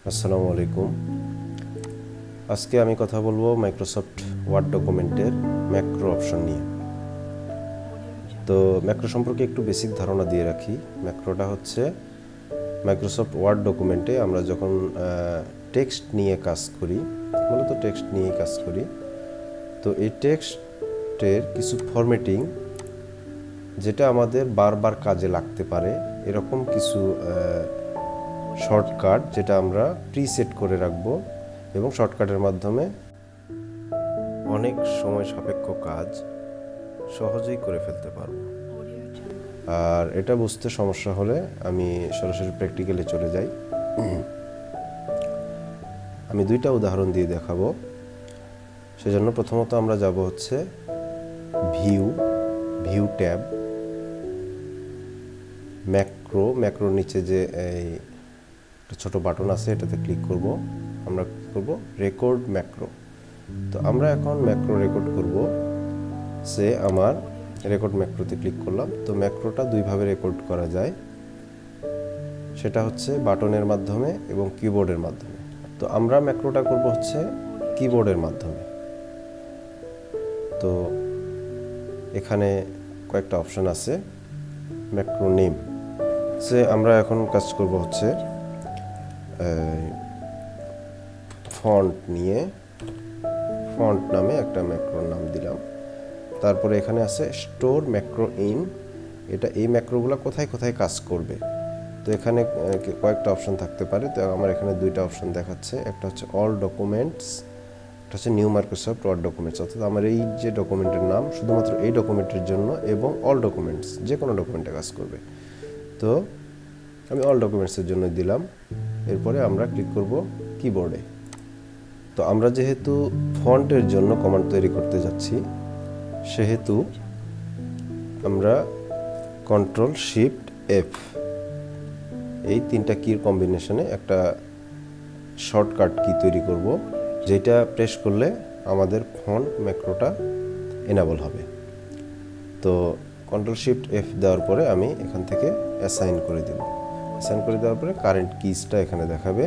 আসসালামু আলাইকুম। আজকে আমি কথা বলবো মাইক্রোসফট ওয়ার্ড ডকুমেন্টের ম্যাক্রো অপশন নিয়ে। তো ম্যাক্রো সম্পর্কে একটু বেসিক ধারণা দিয়ে রাখি। ম্যাক্রোটা হচ্ছে মাইক্রোসফট ওয়ার্ড ডকুমেন্টে আমরা যখন টেক্সট নিয়ে কাজ করি, মূলত টেক্সট নিয়ে কাজ করি, তো এই টেক্সটের কিছু ফরম্যাটিং যেটা আমাদের বারবার কাজে লাগতে পারে, এরকম কিছু শর্টকাট যেটা আমরা প্রিসেট করে রাখবো এবং শর্টকাটের মাধ্যমে অনেক সময় সাপেক্ষ কাজ সহজেই করে ফেলতে পারবো। আর এটা বুঝতে সমস্যা হলে আমি সরাসরি প্র্যাকটিক্যালে চলে যাই। আমি দুইটা উদাহরণ দিয়ে দেখাবো। সেজন্য প্রথমত আমরা যাব হচ্ছে ভিউ ট্যাব, ম্যাক্রোর নিচে যে এই ছোট বাটন আছে এটাতে ক্লিক করব। আমরা কি করব? Record macro. তো আমরা এখন ম্যাক্রো রেকর্ড করব। সে আমার রেকর্ড ম্যাক্রোতে ক্লিক করলাম। তো ম্যাক্রোটা দুইভাবে রেকর্ড করা যায়, সেটা হচ্ছে বাটনের মাধ্যমে এবং কিবোর্ডের মাধ্যমে। তো আমরা ম্যাক্রোটা করব হচ্ছে কিবোর্ডের মাধ্যমে। তো এখানে কয়েকটা অপশন আছে। ম্যাক্রো নেম, সে আমরা এখন কাজ করব হচ্ছে ফন্ট নিয়ে, ফন্ট নামে একটা ম্যাক্রোর নাম দিলাম। তারপরে এখানে আছে স্টোর ম্যাক্রো ইন, এটা এই ম্যাক্রোগুলো কোথায় কোথায় কাজ করবে। তো এখানে কয়েকটা অপশন থাকতে পারে। তো আমার এখানে দুইটা অপশন দেখাচ্ছে, একটা হচ্ছে অল ডকুমেন্টস, একটা হচ্ছে নিউ মাইক্রোসফট ওয়ার্ড ডকুমেন্টস। অর্থাৎ আমার এই যে ডকুমেন্টের নাম শুধুমাত্র এই ডকুমেন্টের জন্য, এবং অল ডকুমেন্টস যে কোনো ডকুমেন্টে কাজ করবে। তো আমি অল ডকুমেন্টসের জন্য দিলাম। এরপরে আমরা ক্লিক করব কিবোর্ডে। তো আমরা যেহেতু ফন্টের জন্য কমান্ড তৈরি করতে যাচ্ছি, সেহেতু আমরা কন্ট্রোল শিফট এফ এই তিনটা কির কম্বিনেশনে একটা শর্টকাট কি তৈরি করব, যেটা প্রেস করলে আমাদের ফন্ট ম্যাক্রোটা এনাবল হবে। তো কন্ট্রোল শিফট এফ দেওয়ার পরে আমি এখান থেকে অ্যাসাইন করে দিব। অ্যাসাইন করে দেওয়ার পরে কারেন্ট কিজটা এখানে দেখাবে।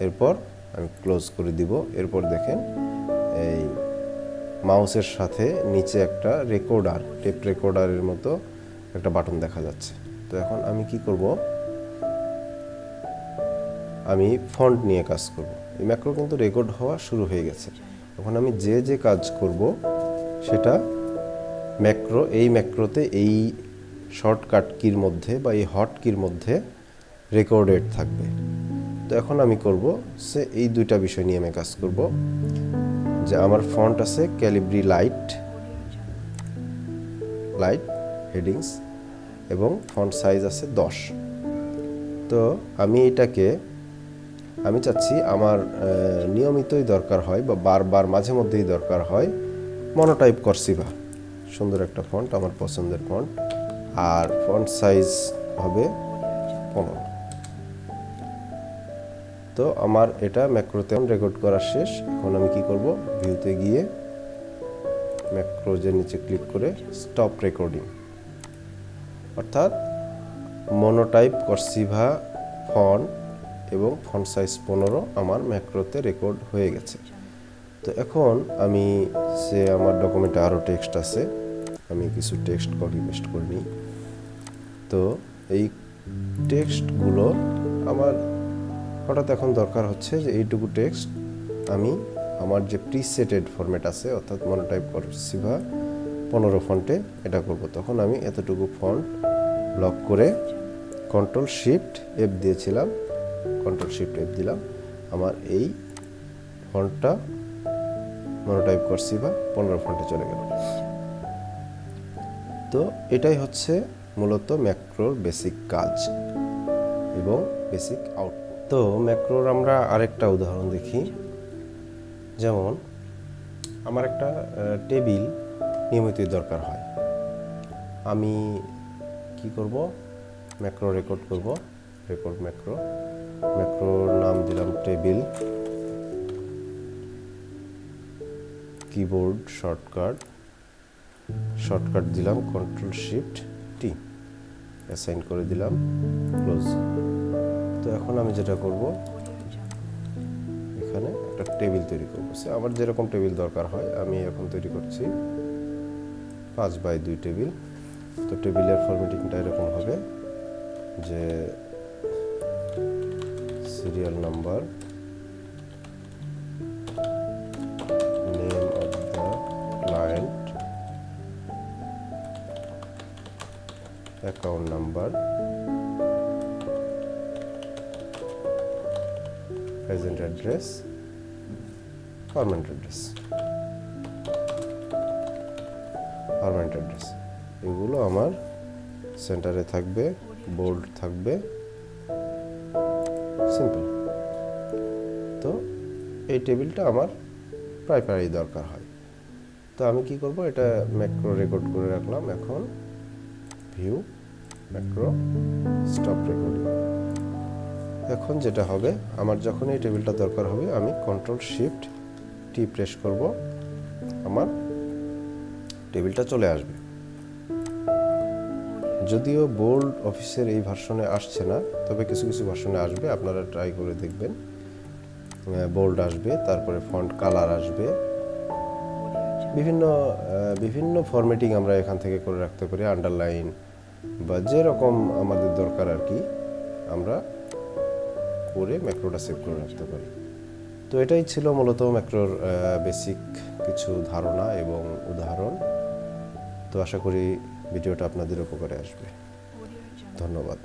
এরপর আমি ক্লোজ করে দিব। এরপর দেখেন এই মাউসের সাথে নিচে একটা রেকর্ডার, টেপ রেকর্ডারের মতো একটা বাটন দেখা যাচ্ছে। তো এখন আমি কি করব? আমি ফন্ট নিয়ে কাজ করব। এই ম্যাক্রো কিন্তু রেকর্ড হওয়া শুরু হয়ে গেছে। এখন আমি যে কাজ করব সেটা এই ম্যাক্রোতে এই শর্টকাট কির মধ্যে বা এই হট কির মধ্যে রেকর্ডেড থাকবে। তো এখন আমি করব সে এই দুইটা বিষয় নিয়ে আমি কাজ করব, যে আমার ফন্ট আছে ক্যালিব্রি লাইট হেডিংস এবং ফন্ট সাইজ আছে 10। তো আমি আমি চাচ্ছি আমার নিয়মিতই দরকার হয় বা বারবার মাঝে মধ্যেই দরকার হয় মনোটাইপ কর্সিভা, সুন্দর একটা ফন্ট, আমার পছন্দের ফন্ট। আর ফন্ট সাইজ হবে 15। তো আমার এটা ম্যাক্রোতে রেকর্ড করা শেষ। এখন আমি কি করব? ভিউতে গিয়ে ম্যাক্রোজের নিচে ক্লিক করে স্টপ রেকর্ডিং, অর্থাৎ মনোটাইপ কর্সিভা ফন্ট এবং ফন্ট সাইজ 15 আমার ম্যাক্রোতে রেকর্ড হয়ে গেছে। তো এখন আমি আমার ডকুমেন্টে আরও টেক্সট আছে, আমি কিছু টেক্সট কপি পেস্ট করে নিই। তো এই টেক্সটগুলো আমার হঠাৎ এখন দরকার হচ্ছে যে এইটুকু টেক্সট আমি আমার যে প্রিসেটেড ফরম্যাট আছে, অর্থাৎ মনোটাইপ কর্সিভা 15 ফন্টে এটা করব। তখন আমি এতটুকু ফন্ট লক করে কন্ট্রোল শিফট এফ দিয়েছিলাম, কন্ট্রোল শিফট এফ দিলাম, আমার এই ফন্টটা মনোটাইপ কর্সিভা 15 ফন্টে চলে গেল। তো এটাই হচ্ছে মূলত ম্যাক্রোর বেসিক কাজ এবং বেসিক আউটপুট। তো ম্যাক্রোর আমরা আরেকটা উদাহরণ দেখি। যেমন আমার একটা টেবিল নিয়মিতই দরকার হয়, আমি কি করব? ম্যাক্রো রেকর্ড করব, রেকর্ড ম্যাক্রোর নাম দিলাম টেবিল, কিবোর্ড শর্টকাট দিলাম কন্ট্রোল শিফট টি, অ্যাসাইন করে দিলাম, ক্লোজ। তো এখন আমি যেটা করব, এখানে একটা টেবিল তৈরি করব। আমার যেরকম টেবিল দরকার হয় আমি এখন তৈরি করছি 5x2 টেবিল। তো টেবিলের ফরম্যাটিংটা এরকম হবে যে serial number, name of the client, account number, present address, permanent address এগুলো আমার সেন্টারে থাকবে, বোল্ড থাকবে, সিম্পল। তো এই টেবিলটা আমার প্রায় দরকার হয়। তো আমি কি করব, এটা ম্যাক্রো রেকর্ড করে রাখলাম। এখন ভিউ ম্যাক্রো স্টপ রেকর্ডিং। এখন যেটা হবে, আমার যখন এই টেবিলটা দরকার হবে আমি Ctrl+Shift+T প্রেস করব, আমার টেবিলটা চলে আসবে। যদিও বোল্ড অফিসের এই ভার্সনে আসছে না, তবে কিছু কিছু ভার্সনে আসবে, আপনারা ট্রাই করে দেখবেন। বোল্ড আসবে, তারপরে ফন্ট কালার আসবে, বিভিন্ন ফরম্যাটিং আমরা এখান থেকে করে রাখতে পারি, আন্ডারলাইন বা যেরকম আমাদের দরকার আর কি আমরা করে ম্যাক্রোটা সেভ করে রাখতে পারি। তো এটাই ছিল মূলত ম্যাক্রোর বেসিক কিছু ধারণা এবং উদাহরণ। তো আশা করি ভিডিওটা আপনাদের উপকারে আসবে। ধন্যবাদ।